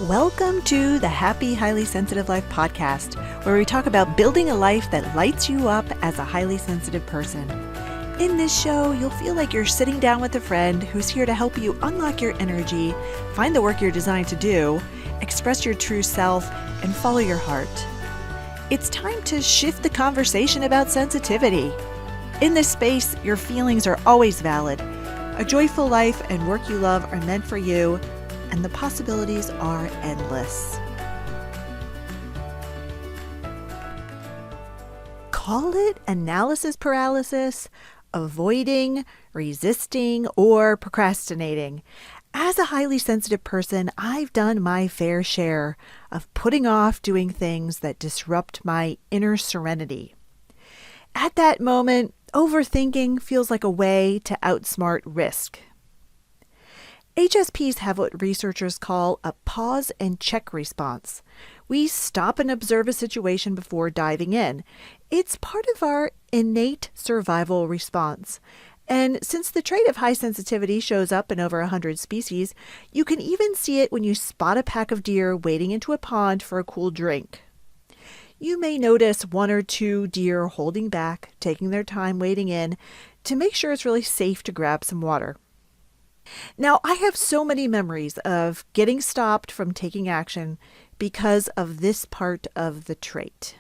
Welcome to the Happy Highly Sensitive Life podcast, where we talk about building a life that lights you up as a highly sensitive person. In this show, you'll feel like you're sitting down with a friend who's here to help you unlock your energy, find the work you're designed to do, express your true self, and follow your heart. It's time to shift the conversation about sensitivity. In this space, your feelings are always valid. A joyful life and work you love are meant for you, and the possibilities are endless. Call it analysis paralysis, avoiding, resisting, or procrastinating. As a highly sensitive person, I've done my fair share of putting off doing things that disrupt my inner serenity. At that moment, overthinking feels like a way to outsmart risk. HSPs have what researchers call a pause and check response. We stop and observe a situation before diving in. It's part of our innate survival response. And since the trait of high sensitivity shows up in over 100 species, you can even see it when you spot a pack of deer wading into a pond for a cool drink. You may notice one or two deer holding back, taking their time wading in to make sure it's really safe to grab some water. Now, I have so many memories of getting stopped from taking action because of this part of the trait.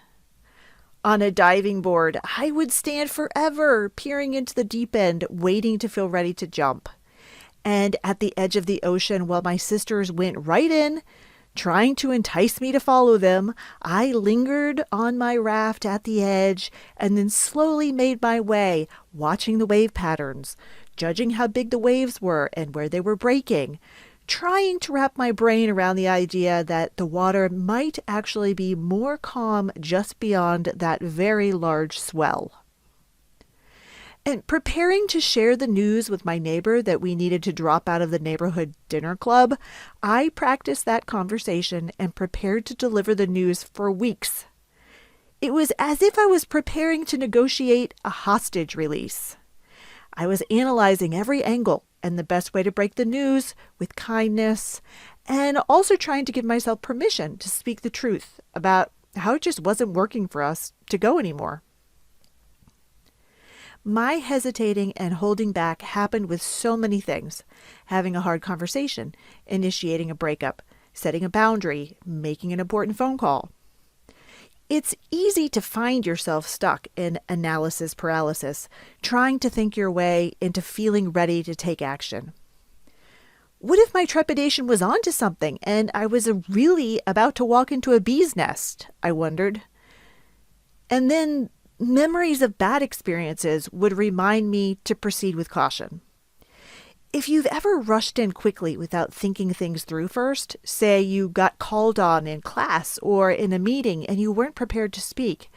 On a diving board, I would stand forever peering into the deep end, waiting to feel ready to jump. And at the edge of the ocean, while my sisters went right in, trying to entice me to follow them, I lingered on my raft at the edge and then slowly made my way, watching the wave patterns, judging how big the waves were and where they were breaking, trying to wrap my brain around the idea that the water might actually be more calm just beyond that very large swell. And preparing to share the news with my neighbor that we needed to drop out of the neighborhood dinner club, I practiced that conversation and prepared to deliver the news for weeks. It was as if I was preparing to negotiate a hostage release. I was analyzing every angle and the best way to break the news with kindness, and also trying to give myself permission to speak the truth about how it just wasn't working for us to go anymore. My hesitating and holding back happened with so many things: having a hard conversation, initiating a breakup, setting a boundary, making an important phone call. It's easy to find yourself stuck in analysis paralysis, trying to think your way into feeling ready to take action. What if my trepidation was onto something and I was really about to walk into a bee's nest? I wondered. And then memories of bad experiences would remind me to proceed with caution. If you've ever rushed in quickly without thinking things through first, say you got called on in class or in a meeting and you weren't prepared to speak,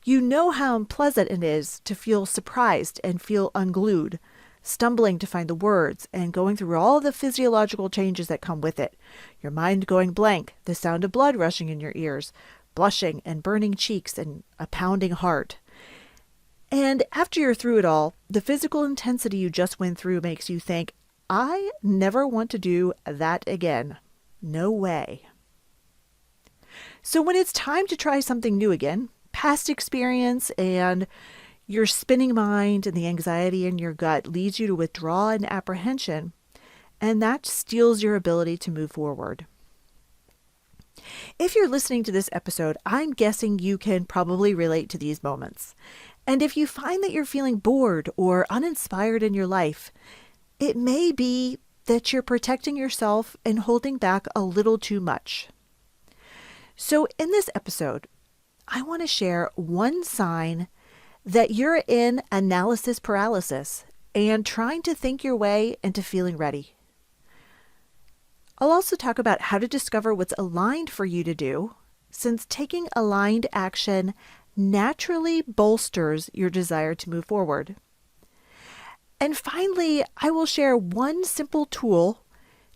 you know how unpleasant it is to feel surprised and feel unglued, stumbling to find the words and going through all the physiological changes that come with it. Your mind going blank, the sound of blood rushing in your ears, blushing and burning cheeks and a pounding heart. And after you're through it all, the physical intensity you just went through makes you think, I never want to do that again. No way. So when it's time to try something new again, past experience and your spinning mind and the anxiety in your gut leads you to withdraw and apprehension, and that steals your ability to move forward. If you're listening to this episode, I'm guessing you can probably relate to these moments. And if you find that you're feeling bored or uninspired in your life, it may be that you're protecting yourself and holding back a little too much. So in this episode, I want to share one sign that you're in analysis paralysis and trying to think your way into feeling ready. I'll also talk about how to discover what's aligned for you to do, since taking aligned action naturally bolsters your desire to move forward. And finally, I will share one simple tool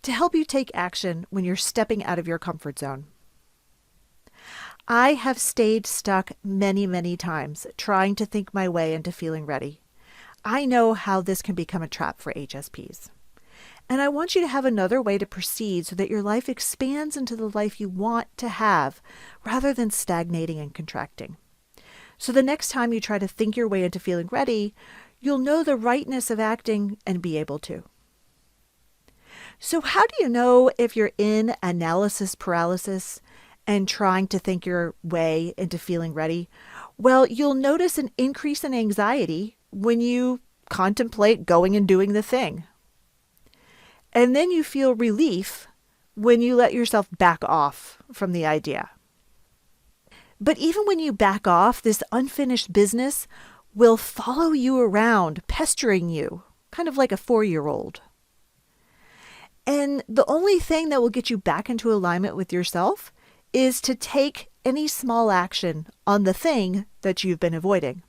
to help you take action when you're stepping out of your comfort zone. I have stayed stuck many, many times trying to think my way into feeling ready. I know how this can become a trap for HSPs. And I want you to have another way to proceed so that your life expands into the life you want to have rather than stagnating and contracting. So the next time you try to think your way into feeling ready, you'll know the rightness of acting and be able to. So how do you know if you're in analysis paralysis and trying to think your way into feeling ready? Well, you'll notice an increase in anxiety when you contemplate going and doing the thing. And then you feel relief when you let yourself back off from the idea. But even when you back off, this unfinished business will follow you around, pestering you, kind of like a 4-year-old. And the only thing that will get you back into alignment with yourself is to take any small action on the thing that you've been avoiding.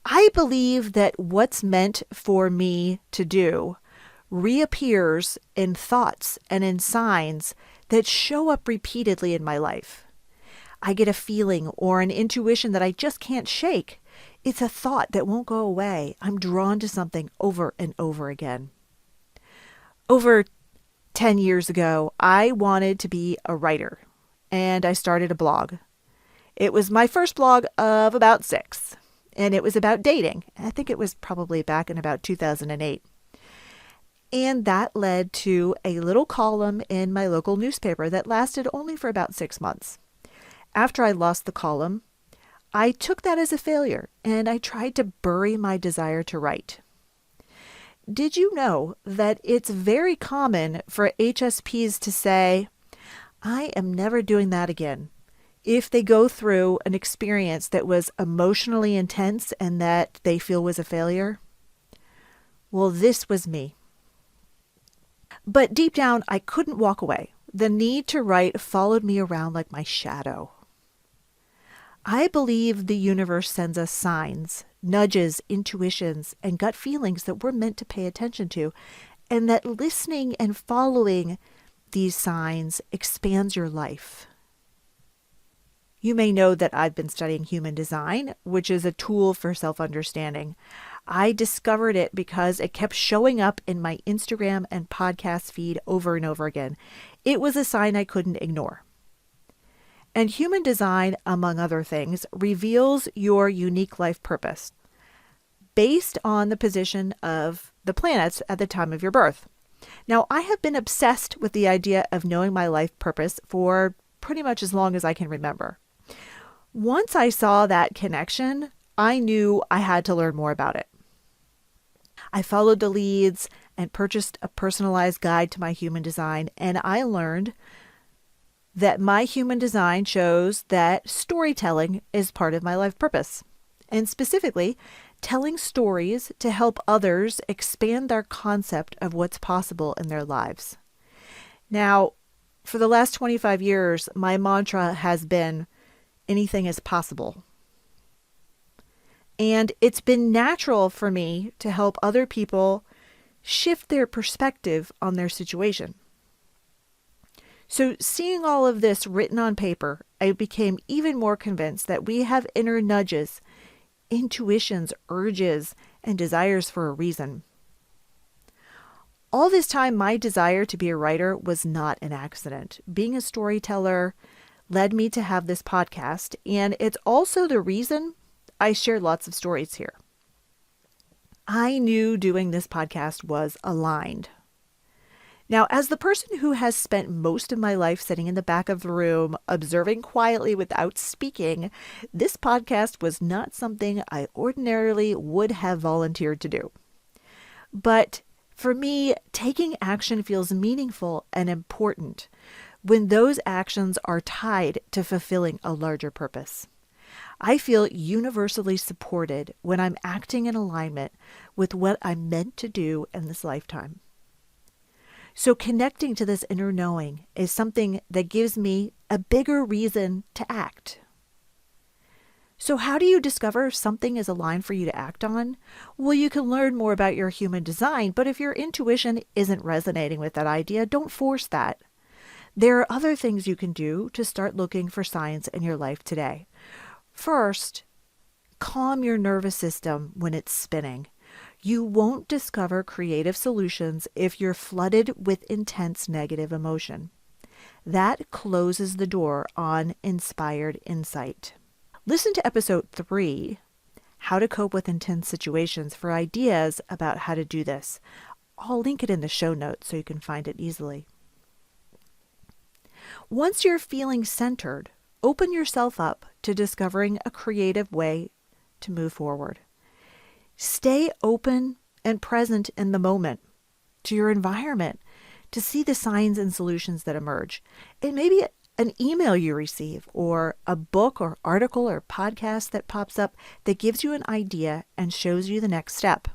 I believe that what's meant for me to do reappears in thoughts and in signs that show up repeatedly in my life. I get a feeling or an intuition that I just can't shake. It's a thought that won't go away. I'm drawn to something over and over again. Over 10 years ago, I wanted to be a writer, and I started a blog. It was my first blog of about 6, and it was about dating. I think it was probably back in about 2008. And that led to a little column in my local newspaper that lasted only for about 6 months. After I lost the column, I took that as a failure, and I tried to bury my desire to write. Did you know that it's very common for HSPs to say, I am never doing that again, if they go through an experience that was emotionally intense and that they feel was a failure? Well, this was me. But deep down, I couldn't walk away. The need to write followed me around like my shadow. I believe the universe sends us signs, nudges, intuitions, and gut feelings that we're meant to pay attention to, and that listening and following these signs expands your life. You may know that I've been studying human design, which is a tool for self-understanding. I discovered it because it kept showing up in my Instagram and podcast feed over and over again. It was a sign I couldn't ignore. And human design, among other things, reveals your unique life purpose based on the position of the planets at the time of your birth. Now, I have been obsessed with the idea of knowing my life purpose for pretty much as long as I can remember. Once I saw that connection, I knew I had to learn more about it. I followed the leads and purchased a personalized guide to my human design, and I learned that my human design shows that storytelling is part of my life purpose, and specifically telling stories to help others expand their concept of what's possible in their lives. Now, for the last 25 years, my mantra has been, anything is possible. And it's been natural for me to help other people shift their perspective on their situation. So seeing all of this written on paper, I became even more convinced that we have inner nudges, intuitions, urges, and desires for a reason. All this time, my desire to be a writer was not an accident. Being a storyteller led me to have this podcast, and it's also the reason I share lots of stories here. I knew doing this podcast was aligned. Now, as the person who has spent most of my life sitting in the back of the room, observing quietly without speaking, this podcast was not something I ordinarily would have volunteered to do. But for me, taking action feels meaningful and important when those actions are tied to fulfilling a larger purpose. I feel universally supported when I'm acting in alignment with what I'm meant to do in this lifetime. So connecting to this inner knowing is something that gives me a bigger reason to act. So how do you discover if something is aligned for you to act on? Well, you can learn more about your human design, but if your intuition isn't resonating with that idea, don't force that. There are other things you can do to start looking for signs in your life today. First, calm your nervous system when it's spinning. You won't discover creative solutions if you're flooded with intense negative emotion. That closes the door on inspired insight. Listen to episode 3, How to Cope with Intense Situations, for ideas about how to do this. I'll link it in the show notes so you can find it easily. Once you're feeling centered, open yourself up to discovering a creative way to move forward. Stay open and present in the moment, to your environment, to see the signs and solutions that emerge. It may be an email you receive, or a book or article or podcast that pops up that gives you an idea and shows you the next step.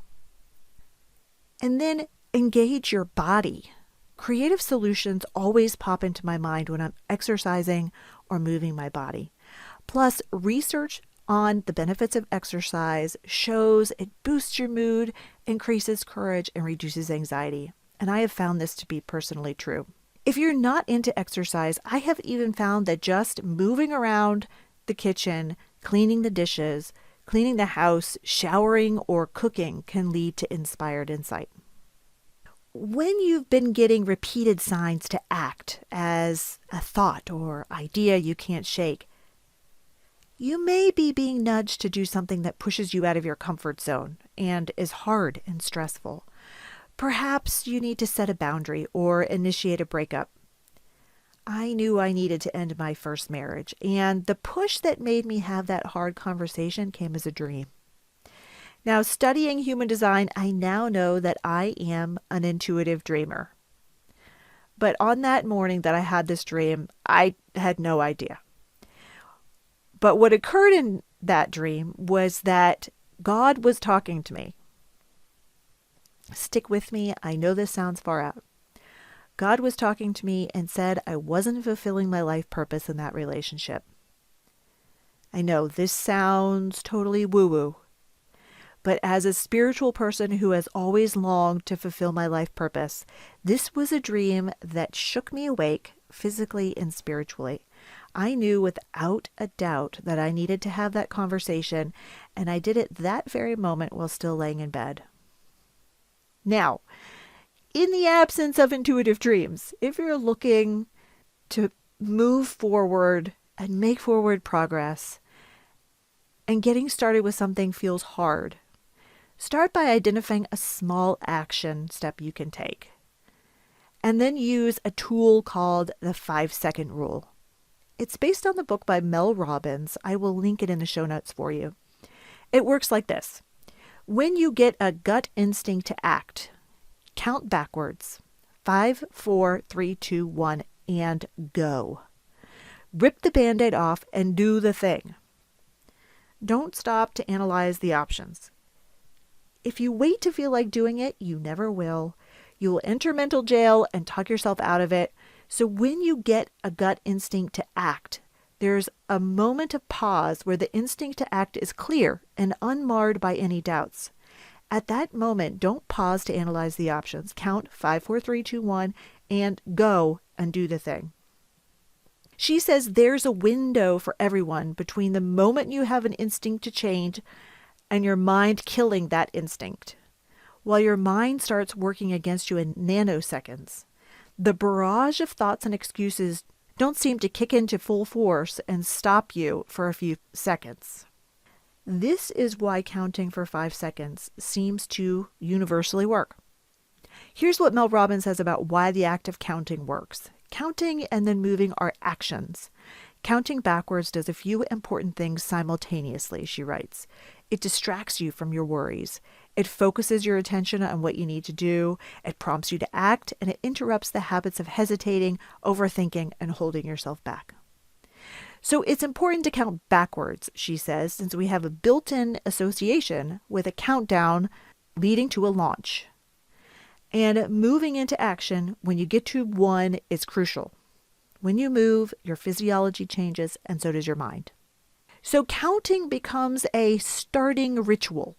And then engage your body. Creative solutions always pop into my mind when I'm exercising or moving my body. Plus, research on the benefits of exercise shows it boosts your mood, increases courage, and reduces anxiety. And I have found this to be personally true. If you're not into exercise, I have even found that just moving around the kitchen, cleaning the dishes, cleaning the house, showering, or cooking can lead to inspired insight. When you've been getting repeated signs to act as a thought or idea you can't shake, you may be being nudged to do something that pushes you out of your comfort zone and is hard and stressful. Perhaps you need to set a boundary or initiate a breakup. I knew I needed to end my first marriage, and the push that made me have that hard conversation came as a dream. Now, studying human design, I now know that I am an intuitive dreamer. But on that morning that I had this dream, I had no idea. But what occurred in that dream was that God was talking to me. Stick with me. I know this sounds far out. God was talking to me and said I wasn't fulfilling my life purpose in that relationship. I know this sounds totally woo-woo, but as a spiritual person who has always longed to fulfill my life purpose, this was a dream that shook me awake physically and spiritually. I knew without a doubt that I needed to have that conversation, and I did it that very moment while still laying in bed. Now, in the absence of intuitive dreams, if you're looking to move forward and make forward progress, and getting started with something feels hard, start by identifying a small action step you can take, and then use a tool called the 5-second rule. It's based on the book by Mel Robbins. I will link it in the show notes for you. It works like this. When you get a gut instinct to act, count backwards. 5, 4, 3, 2, 1, and go. Rip the Band-Aid off and do the thing. Don't stop to analyze the options. If you wait to feel like doing it, you never will. You will enter mental jail and talk yourself out of it. So when you get a gut instinct to act, there's a moment of pause where the instinct to act is clear and unmarred by any doubts. At that moment, don't pause to analyze the options. Count 5, 4, 3, 2, 1, and go and do the thing. She says there's a window for everyone between the moment you have an instinct to change and your mind killing that instinct. While your mind starts working against you in nanoseconds, the barrage of thoughts and excuses don't seem to kick into full force and stop you for a few seconds. This is why counting for 5 seconds seems to universally work. Here's what Mel Robbins says about why the act of counting works. Counting and then moving are actions. Counting backwards does a few important things simultaneously, she writes. It distracts you from your worries. It focuses your attention on what you need to do. It prompts you to act, and it interrupts the habits of hesitating, overthinking, and holding yourself back. So it's important to count backwards, she says, since we have a built-in association with a countdown leading to a launch. And moving into action when you get to 1 is crucial. When you move, your physiology changes, and so does your mind. So counting becomes a starting ritual.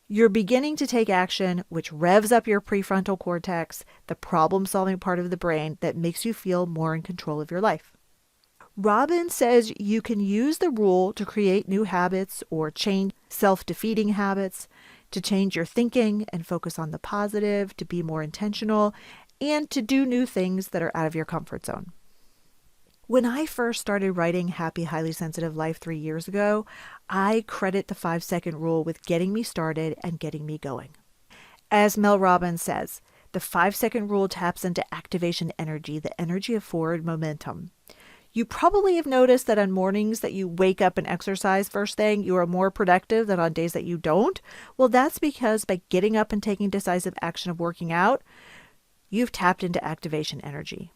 You're beginning to take action, which revs up your prefrontal cortex, the problem-solving part of the brain that makes you feel more in control of your life. Robbins says you can use the rule to create new habits or change self-defeating habits. to change your thinking and focus on the positive, to be more intentional, and to do new things that are out of your comfort zone. When I first started writing Happy, Highly Sensitive Life 3 years ago, I credit the 5-second rule with getting me started and getting me going. As Mel Robbins says, the 5-second rule taps into activation energy, the energy of forward momentum. You probably have noticed that on mornings that you wake up and exercise first thing, you are more productive than on days that you don't. Well, that's because by getting up and taking decisive action of working out, you've tapped into activation energy.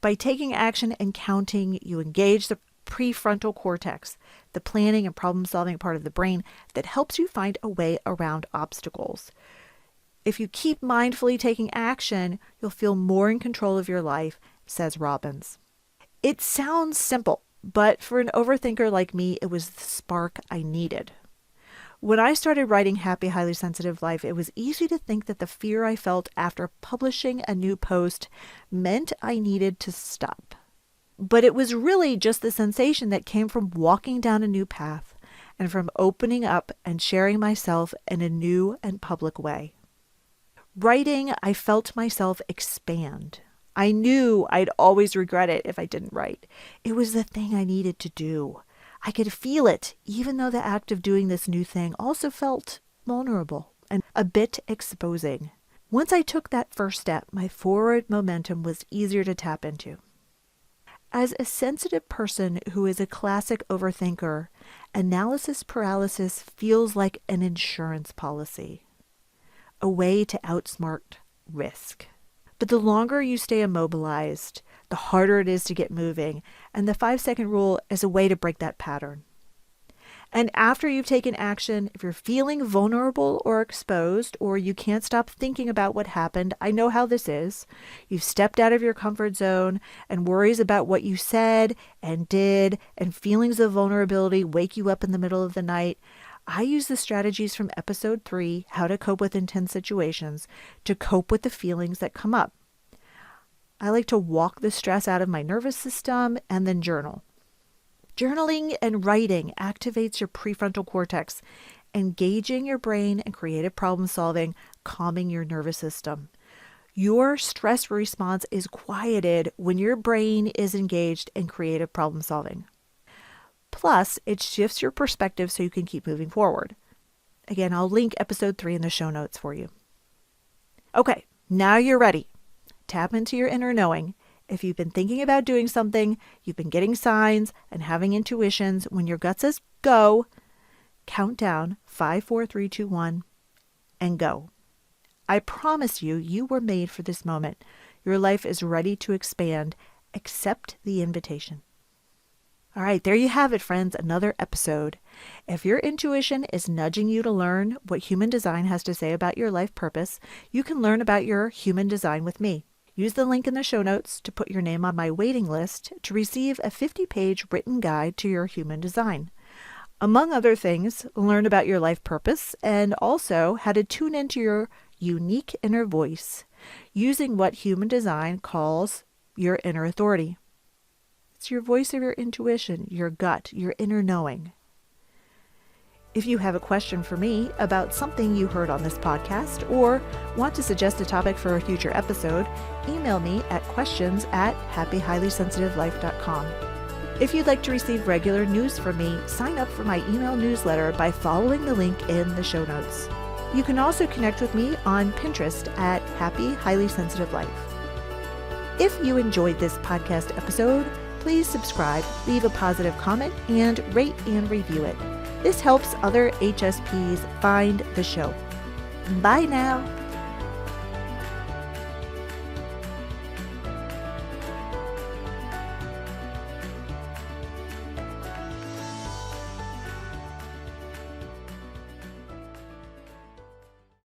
By taking action and counting, you engage the prefrontal cortex, the planning and problem-solving part of the brain that helps you find a way around obstacles. If you keep mindfully taking action, you'll feel more in control of your life, says Robbins. It sounds simple, but for an overthinker like me, it was the spark I needed. When I started writing Happy, Highly Sensitive Life, it was easy to think that the fear I felt after publishing a new post meant I needed to stop. But it was really just the sensation that came from walking down a new path and from opening up and sharing myself in a new and public way. Writing, I felt myself expand. I knew I'd always regret it if I didn't write. It was the thing I needed to do. I could feel it, even though the act of doing this new thing also felt vulnerable and a bit exposing. Once I took that first step, my forward momentum was easier to tap into. As a sensitive person who is a classic overthinker, analysis paralysis feels like an insurance policy, a way to outsmart risk. But the longer you stay immobilized, the harder it is to get moving, and the 5-second rule is a way to break that pattern. And after you've taken action, if you're feeling vulnerable or exposed, or you can't stop thinking about what happened, I know how this is. You've stepped out of your comfort zone, and worries about what you said and did, and feelings of vulnerability wake you up in the middle of the night. I use the strategies from episode 3, How to Cope with Intense Situations, to cope with the feelings that come up. I like to walk the stress out of my nervous system and then journal. Journaling and writing activates your prefrontal cortex, engaging your brain and creative problem solving, calming your nervous system. Your stress response is quieted when your brain is engaged in creative problem solving. Plus, it shifts your perspective so you can keep moving forward. Again, I'll link episode 3 in the show notes for you. Okay, now you're ready. Tap into your inner knowing. If you've been thinking about doing something, you've been getting signs and having intuitions, when your gut says go, count down 5, 4, 3, 2, 1, and go. I promise you, you were made for this moment. Your life is ready to expand. Accept the invitation. All right, there you have it, friends, another episode. If your intuition is nudging you to learn what human design has to say about your life purpose, you can learn about your human design with me. Use the link in the show notes to put your name on my waiting list to receive a 50-page written guide to your human design. Among other things, learn about your life purpose and also how to tune into your unique inner voice using what human design calls your inner authority. It's your voice of your intuition, your gut, your inner knowing. If you have a question for me about something you heard on this podcast or want to suggest a topic for a future episode, email me at questions@happyhighlysensitivelife.com. If you'd like to receive regular news from me, sign up for my email newsletter by following the link in the show notes. You can also connect with me on Pinterest at Happy Highly Sensitive Life. If you enjoyed this podcast episode, please subscribe, leave a positive comment, and rate and review it. This helps other HSPs find the show. Bye now.